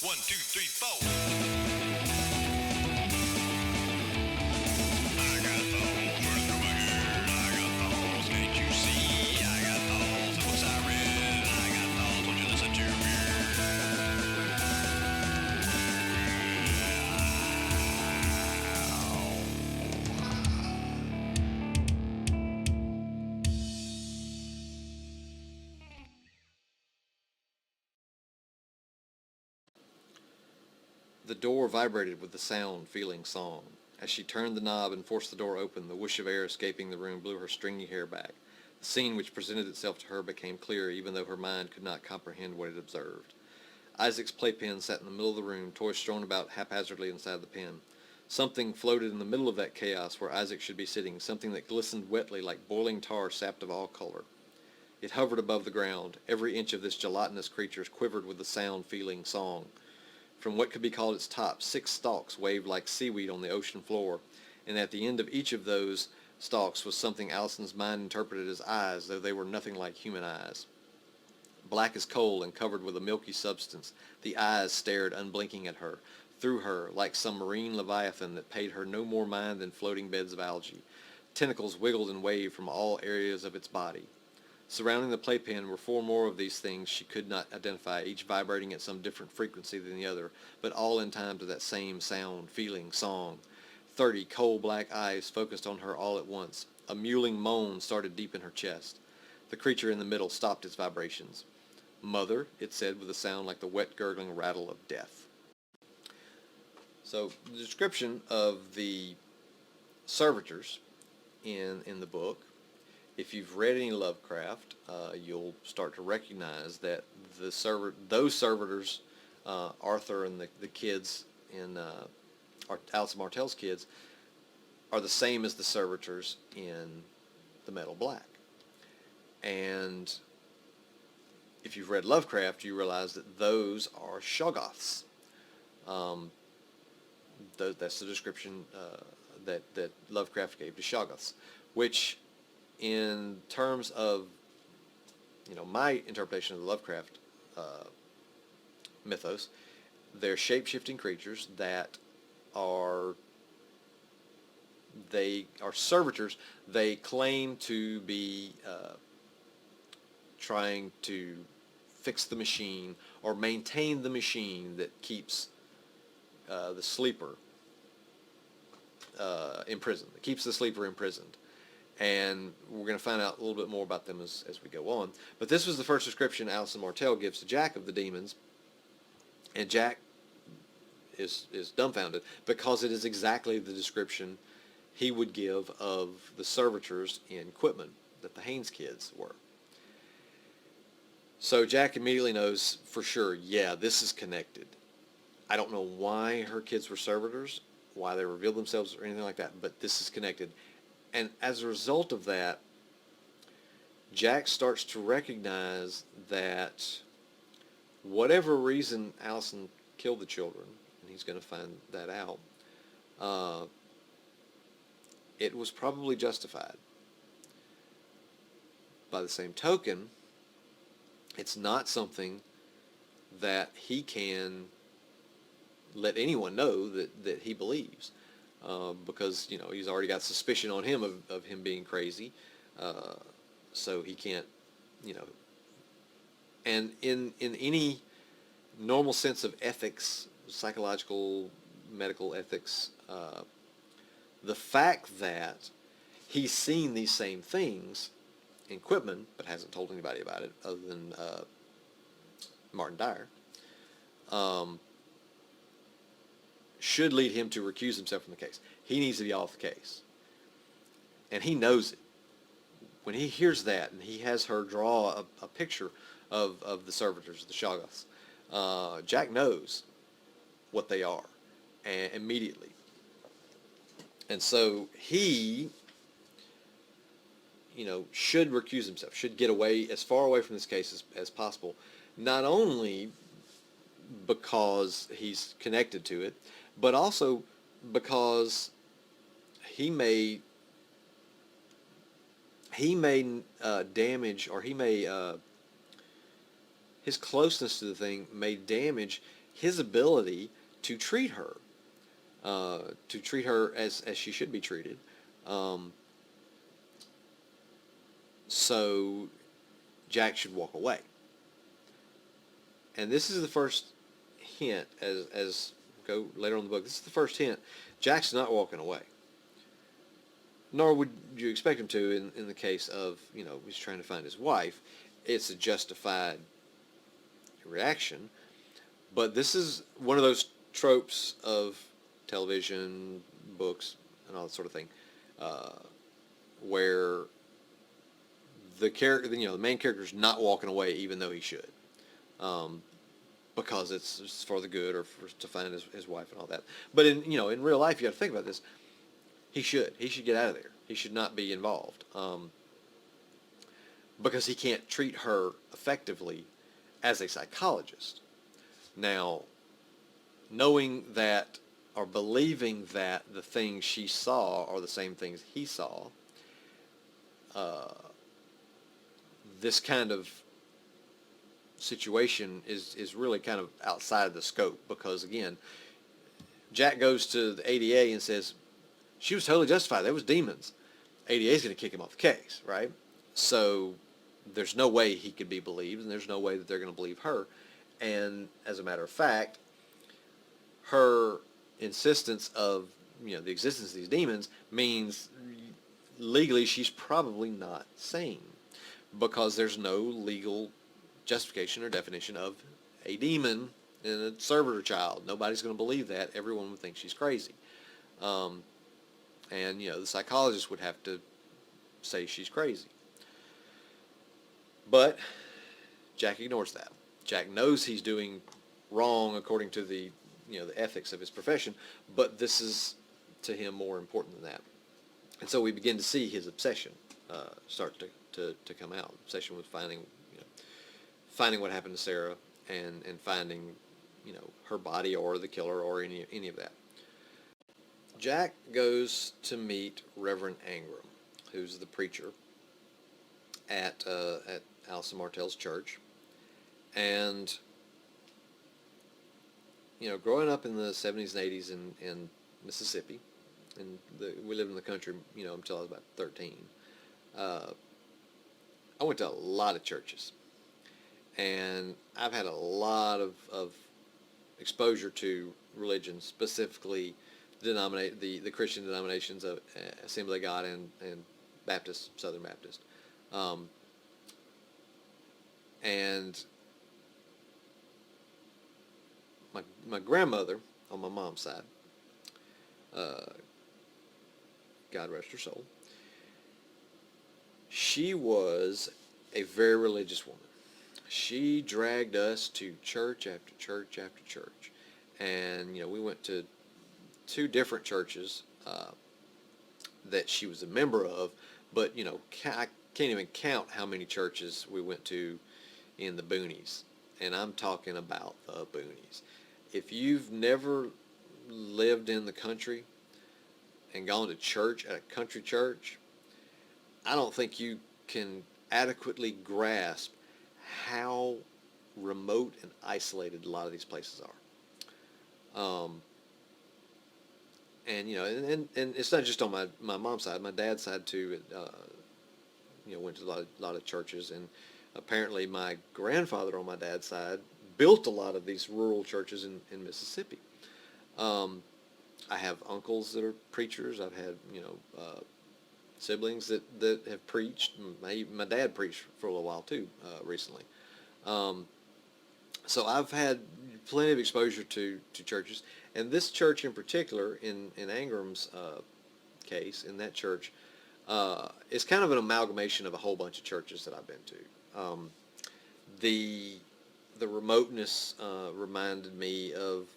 1, 2, 3, 4. I got thoughts running through my head. I got thoughts, can't you see? I got thoughts of books I read. I got thoughts, won't you listen to me? The door vibrated with the sound, feeling song. As she turned the knob and forced the door open, the whoosh of air escaping the room blew her stringy hair back. The scene which presented itself to her became clearer, even though her mind could not comprehend what it observed. Isaac's playpen sat in the middle of the room, toys strewn about haphazardly inside the pen. Something floated in the middle of that chaos where Isaac should be sitting, something that glistened wetly like boiling tar sapped of all color. It hovered above the ground. Every inch of this gelatinous creature quivered with the sound, feeling song. From what could be called its top, 6 stalks waved like seaweed on the ocean floor, and at the end of each of those stalks was something Allison's mind interpreted as eyes, though they were nothing like human eyes. Black as coal and covered with a milky substance, the eyes stared unblinking at her, through her, like some marine leviathan that paid her no more mind than floating beds of algae. Tentacles wiggled and waved from all areas of its body. Surrounding the playpen were 4 more of these things she could not identify, each vibrating at some different frequency than the other, but all in time to that same sound, feeling, song. 30 coal-black eyes focused on her all at once. A mewling moan started deep in her chest. The creature in the middle stopped its vibrations. "Mother," it said with a sound like the wet gurgling rattle of death. So the description of the servitors in the book, if you've read any Lovecraft, you'll start to recognize that those servitors, Arthur and the kids in Alice Martell's kids, are the same as the servitors in The Metal Black. And if you've read Lovecraft, you realize that those are Shoggoths. That's the description that Lovecraft gave to Shoggoths, which, in terms of my interpretation of the Lovecraft mythos, they're shape-shifting creatures that they are servitors. They claim to be trying to fix the machine or maintain the machine that keeps the sleeper imprisoned. That keeps the sleeper imprisoned. And we're going to find out a little bit more about them as we go on. But this was the first description Alison Martell gives to Jack of the demons, and Jack is dumbfounded because it is exactly the description he would give of the servitors in Quitman that the Haynes kids were. So Jack immediately knows for sure, yeah, this is connected. I don't know why her kids were servitors, why they revealed themselves or anything like that, but this is connected. And as a result of that, Jack starts to recognize that whatever reason Allison killed the children, and he's going to find that out, it was probably justified. By the same token, it's not something that he can let anyone know that he believes. Because he's already got suspicion on him of him being crazy, so he can't, and in any normal sense of ethics, psychological, medical ethics, the fact that he's seen these same things in Quitman but hasn't told anybody about it other than Martin Dyer, should lead him to recuse himself from the case. He needs to be off the case. And he knows it. When he hears that, and he has her draw a picture of the servitors, the Shoggoths, Jack knows what they are immediately. And so he, should recuse himself, should get away, as far away from this case as possible, not only because he's connected to it, but also because he may damage, or his closeness to the thing may damage his ability to treat her, as she should be treated. So Jack should walk away. And this is the first hint, as go later on in the book, this is the first hint. Jack's not walking away. Nor would you expect him to in the case of, he's trying to find his wife. It's a justified reaction. But this is one of those tropes of television, books, and all that sort of thing, where the main character's not walking away even though he should, because it's for the good or to find his wife and all that. But in real life, you got to think about this. He should get out of there. He should not be involved, because he can't treat her effectively as a psychologist. Now, knowing that or believing that the things she saw are the same things he saw, this kind of situation is really kind of outside the scope, because, again, Jack goes to the ADA and says, she was totally justified. There was demons. ADA is going to kick him off the case, right? So there's no way he could be believed, and there's no way that they're going to believe her. And as a matter of fact, her insistence of the existence of these demons means legally she's probably not sane, because there's no legal justification or definition of a demon in a servitor child. Nobody's going to believe that. Everyone would think she's crazy. And the psychologist would have to say she's crazy. But Jack ignores that. Jack knows he's doing wrong according to the the ethics of his profession, but this is to him more important than that. And so we begin to see his obsession start to come out. Obsession with finding what happened to Sarah and finding her body or the killer or any of that. Jack goes to meet Reverend Angram, who's the preacher at Alison Martell's church. And growing up in the 70s and 80s in Mississippi, and we lived in the country, until I was about 13. I went to a lot of churches, and I've had a lot of exposure to religion, specifically the Christian denominations of Assembly of God and Baptist, Southern Baptist, and my grandmother on my mom's side, God rest her soul, she was a very religious woman. She dragged us to church after church after church, and we went to 2 different churches that she was a member of, but I can't even count how many churches we went to in the boonies, and I'm talking about the boonies. If you've never lived in the country and gone to church at a country church, I don't think you can adequately grasp how remote and isolated a lot of these places are. And and it's not just on my mom's side. My dad's side too. Went to a lot of churches, and apparently my grandfather on my dad's side built a lot of these rural churches in Mississippi. I have uncles that are preachers. I've had siblings that have preached. My dad preached for a little while too recently. So I've had plenty of exposure to churches, and this church in particular, in Angram's case, in that church, is kind of an amalgamation of a whole bunch of churches that I've been to. The remoteness reminded me of,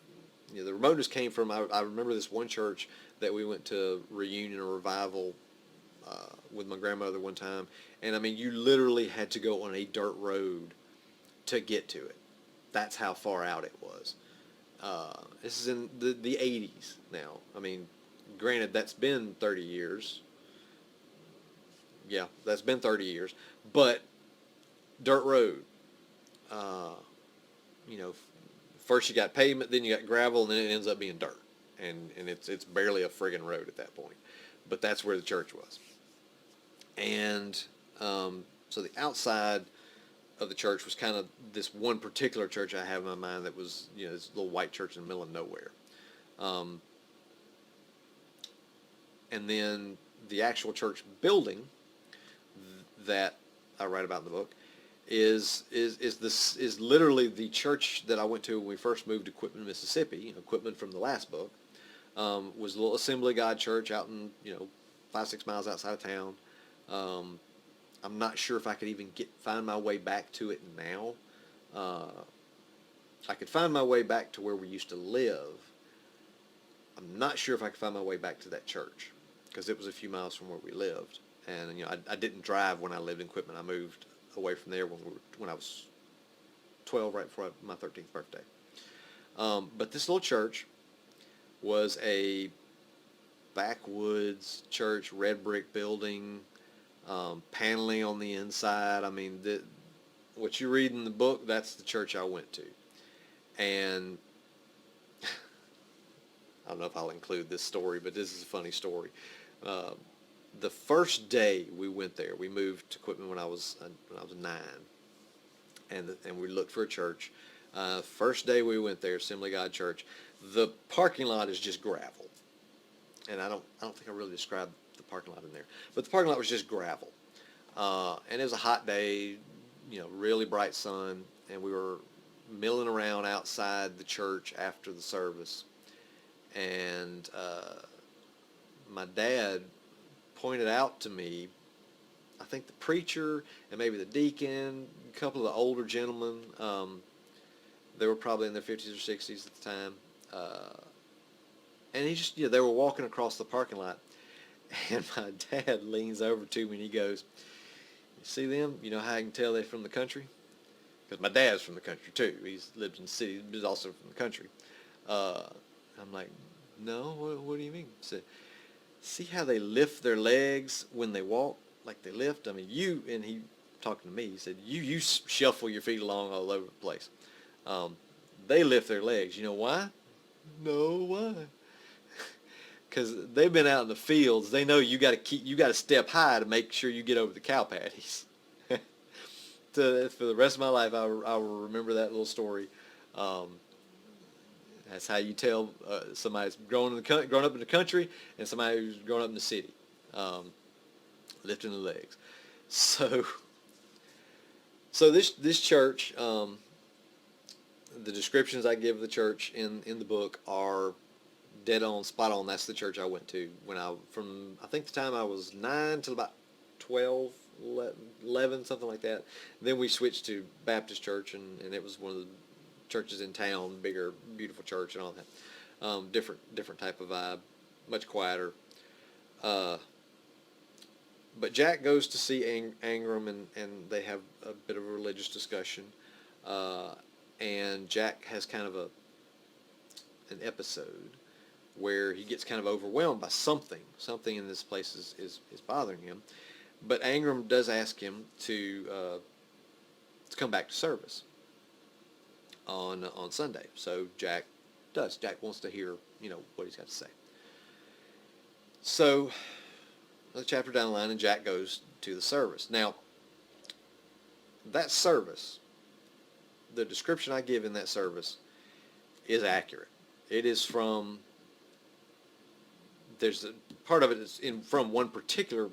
the remoteness came from, I remember this one church that we went to reunion or revival with my grandmother one time, and I mean, you literally had to go on a dirt road to get to it. That's how far out it was. This is in the 80s now. I mean, granted, that's been 30 years. Yeah, that's been 30 years. But dirt road, first you got pavement, then you got gravel, and then it ends up being dirt, and it's barely a friggin' road at that point. But that's where the church was, and so the outside of the church was kind of this one particular church I have in my mind that was, this little white church in the middle of nowhere. And then the actual church building that I write about in the book is literally the church that I went to when we first moved to Quitman, Mississippi. Quitman from the last book was a little Assembly of God church out in 5-6 miles outside of town. I'm not sure if I could even find my way back to it now. I could find my way back to where we used to live. I'm not sure if I could find my way back to that church because it was a few miles from where we lived. And I didn't drive when I lived in Quitman. I moved away from there when I was 12, right before my 13th birthday. But this little church was a backwoods church, red brick building, paneling on the inside. I mean, what you read in the book, that's the church I went to. And I don't know if I'll include this story, but this is a funny story. The first day we went there, we moved to Quitman when I was 9, and we looked for a church. First day we went there, Assembly of God Church. The parking lot is just gravel, and I don't think I really described the parking lot in there, but the parking lot was just gravel, and it was a hot day, really bright sun, and we were milling around outside the church after the service, and my dad pointed out to me, I think the preacher and maybe the deacon, a couple of the older gentlemen, they were probably in their 50s or 60s at the time, and he just, they were walking across the parking lot, and my dad leans over to me and he goes, "You see them? You know how I can tell they're from the country?" Because my dad's from the country too. He's lived in the city, but he's also from the country. I'm like, "No, what do you mean?" He said, "See how they lift their legs when they walk? Like they lift? I mean, and he talking to me, he said, you shuffle your feet along all over the place. They lift their legs. You know why?" "No, why?" Because they've been out in the fields. They know you got to step high to make sure you get over the cow patties. For the rest of my life, I will remember that little story. That's how you tell somebody's grown up in the country and somebody who's grown up in the city, lifting the legs. So this church, the descriptions I give of the church in the book are dead on, spot on. That's the church I went to from I think the time I was 9 till about 12, 11, something like that. Then we switched to Baptist church, and it was one of the churches in town, bigger, beautiful church and all that. Different type of vibe, much quieter. But Jack goes to see Angram, and they have a bit of a religious discussion. And Jack has kind of an episode where he gets kind of overwhelmed by something in this place is bothering him. But Angram does ask him to come back to service on Sunday. So Jack does. Jack wants to hear what he's got to say. So another chapter down the line, and Jack goes to the service. Now, that service, the description I give in that service is accurate. It is from, there's a part of it is from one particular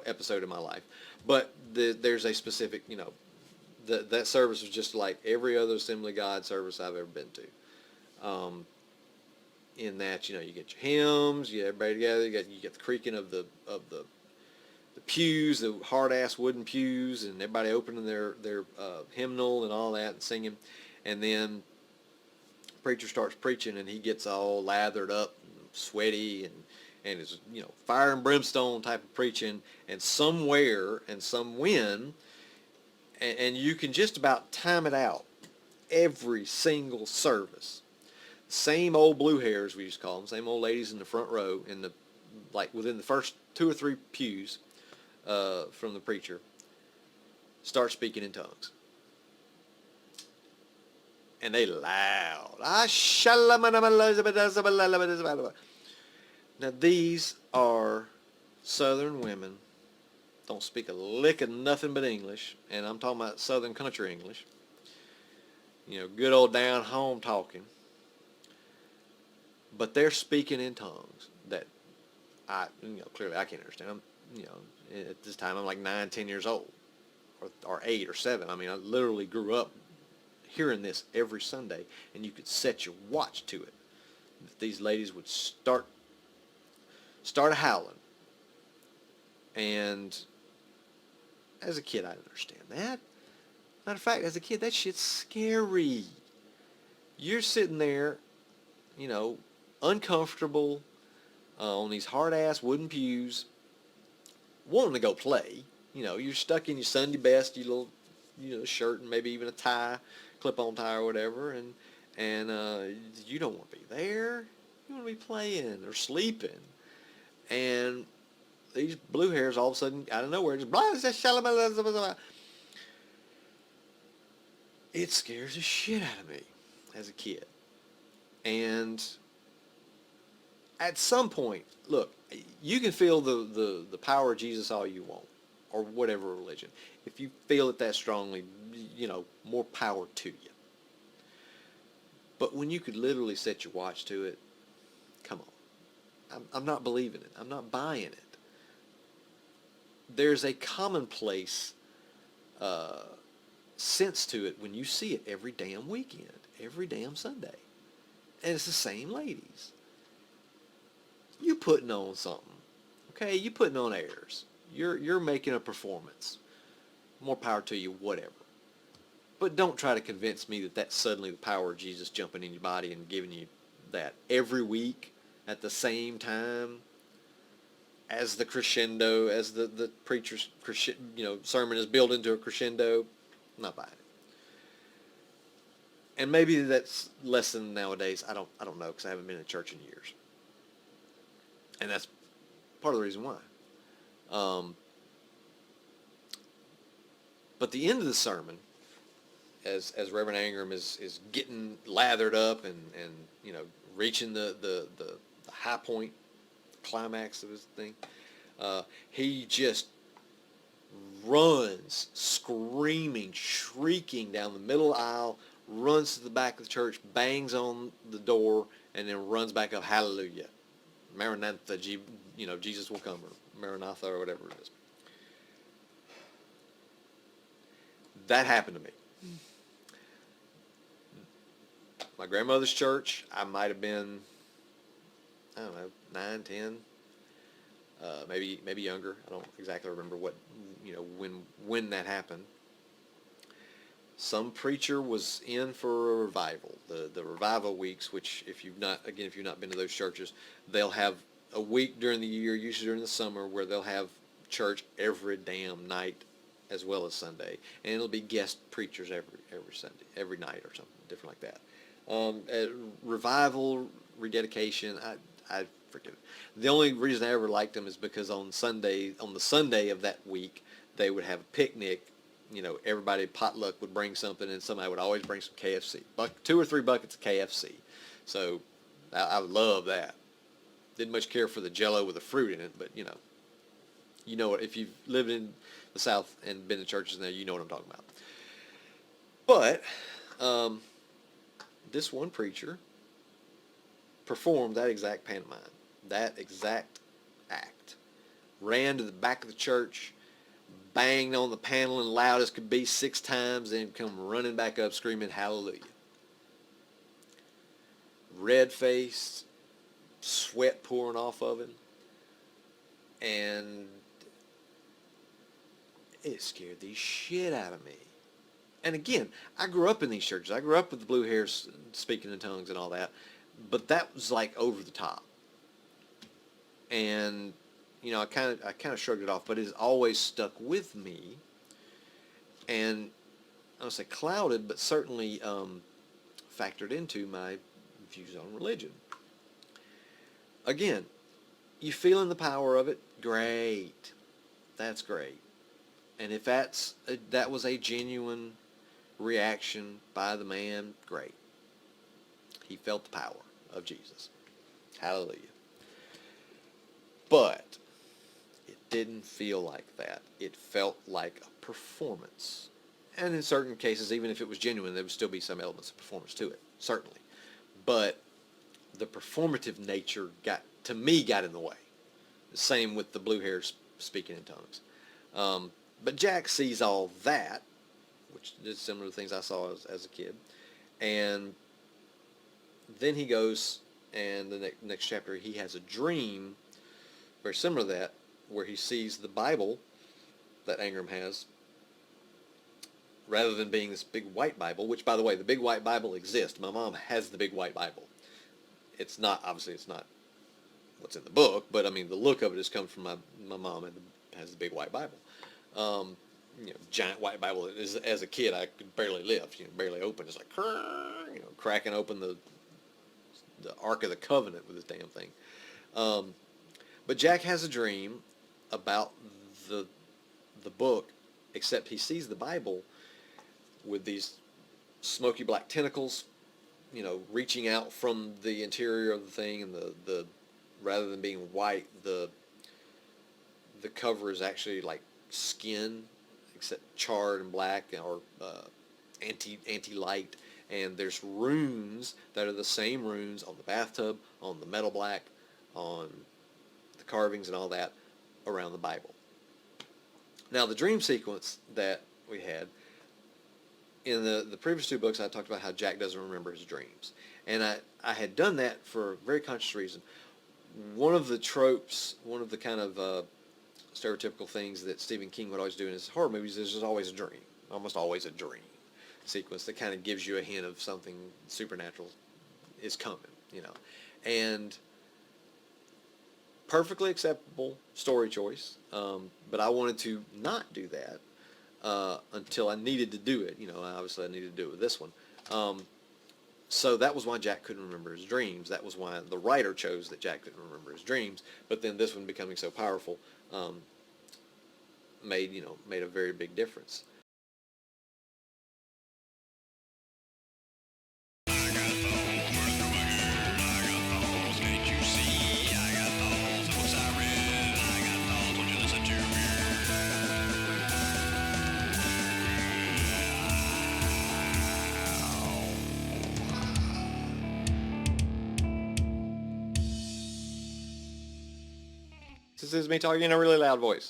episode of my life, but there's a specific that service was just like every other Assembly of God service I've ever been to. In that you get your hymns, you get everybody together, you get the creaking of the pews, the hard ass wooden pews, and everybody opening their hymnal and all that and singing, and then the preacher starts preaching and he gets all lathered up, and sweaty, and it's fire and brimstone type of preaching, and somewhere and some wind, and you can just about time it out every single service. Same old blue hairs, we used to call them, same old ladies in the front row, within the first 2 or 3 pews from the preacher, start speaking in tongues. And they loud. Now these are Southern women. Don't speak a lick of nothing but English. And I'm talking about Southern country English. Good old down home talking. But they're speaking in tongues that clearly I can't understand. At this time I'm like 9, 10 years old. Or 8 or 7. I mean, I literally grew up hearing this every Sunday, and you could set your watch to it. These ladies would start howling. And as a kid, I didn't understand that. Matter of fact, as a kid, that shit's scary. You're sitting there, uncomfortable on these hard-ass wooden pews, wanting to go play. You're stuck in your Sunday best, your little, shirt and maybe even a tie, clip-on tie or whatever, and you don't want to be there. You want to be playing or sleeping. And these blue hairs all of a sudden, out of nowhere, just blah, blah, blah, blah, blah. It scares the shit out of me as a kid. And at some point, look, you can feel the power of Jesus all you want, or whatever religion. If you feel it that strongly, more power to you. But when you could literally set your watch to it, come on. I'm not believing it. I'm not buying it. There's a commonplace sense to it when you see it every damn weekend, every damn Sunday. And it's the same ladies. You putting on something. Okay, you putting on airs. You're making a performance. More power to you, whatever. But don't try to convince me that that's suddenly the power of Jesus jumping in your body and giving you that every week at the same time as the crescendo, as the preacher's sermon is built into a crescendo. I'm not buying it. And maybe that's less than nowadays. I don't know, because I haven't been in church in years. And that's part of the reason why. But the end of the sermon, as Reverend Ingram is getting lathered up and reaching the high point, climax of his thing, he just runs screaming, shrieking down the middle aisle, runs to the back of the church, bangs on the door, and then runs back up, hallelujah, Maranatha, Jesus will come, or Maranatha, or whatever it is. That happened to me. My grandmother's church, I might have been, 9, 10, maybe younger. I don't exactly remember when that happened. Some preacher was in for a revival, the revival weeks, which if you've not been to those churches, they'll have a week during the year, usually during the summer, where they'll have church every damn night as well as Sunday, and it'll be guest preachers every Sunday, every night or something different like that. Revival, rededication, I forget it. The only reason I ever liked them is because on the Sunday of that week, they would have a picnic. Everybody potluck would bring something, and somebody would always bring some KFC, 2 or 3 buckets of KFC. So I would love that. Didn't much care for the Jell-O with the fruit in it, but what, if you've lived in the South and been to churches there, you know what I'm talking about. But this one preacher performed that exact pantomime, that exact act. Ran to the back of the church, banged on the panel and loud as could be 6 times, and come running back up screaming hallelujah. Red-faced, sweat pouring off of him, and it scared the shit out of me. And again, I grew up in these churches. I grew up with the blue hairs speaking in tongues and all that, but that was like over the top. And I kind of shrugged it off, but it has always stuck with me. And I don't say clouded, but certainly factored into my views on religion. Again, you feeling the power of it? Great. That's great. And if that was a genuine reaction by the man, great. He felt the power of Jesus. Hallelujah. But it didn't feel like that. It felt like a performance. And in certain cases, even if it was genuine, there would still be some elements of performance to it, certainly. But the performative nature got in the way. Same with the blue hairs speaking in tongues. But Jack sees all that, which is similar to things I saw as a kid. And then he goes, and the next chapter, he has a dream very similar to that, where he sees the Bible that Ingram has, rather than being this big white Bible, which, by the way, the big white Bible exists. My mom has the big white Bible. Obviously it's not what's in the book, but I mean, the look of it has come from my mom, and has the big white Bible. Giant white Bible. As a kid, I could barely lift, barely open. It's like, cracking open the Ark of the Covenant with this damn thing. But Jack has a dream about the book, except he sees the Bible with these smoky black tentacles, reaching out from the interior of the thing, and the rather than being white, the cover is actually like skin, except charred and black, or anti-light, and there's runes that are the same runes on the bathtub, on the metal black, on the carvings and all that around the Bible. Now, the dream sequence that we had, in the previous two books, I talked about how Jack doesn't remember his dreams. And I had done that for a very conscious reason. One of the tropes, one of the kind of stereotypical things that Stephen King would always do in his horror movies is there's always a dream, almost always a dream sequence that kind of gives you a hint of something supernatural is coming, And perfectly acceptable story choice, but I wanted to not do that until I needed to do it. Obviously I needed to do it with this one. So that was why Jack couldn't remember his dreams. That was why the writer chose that Jack couldn't remember his dreams. But then this one becoming so powerful made a very big difference. This is me talking in a really loud voice.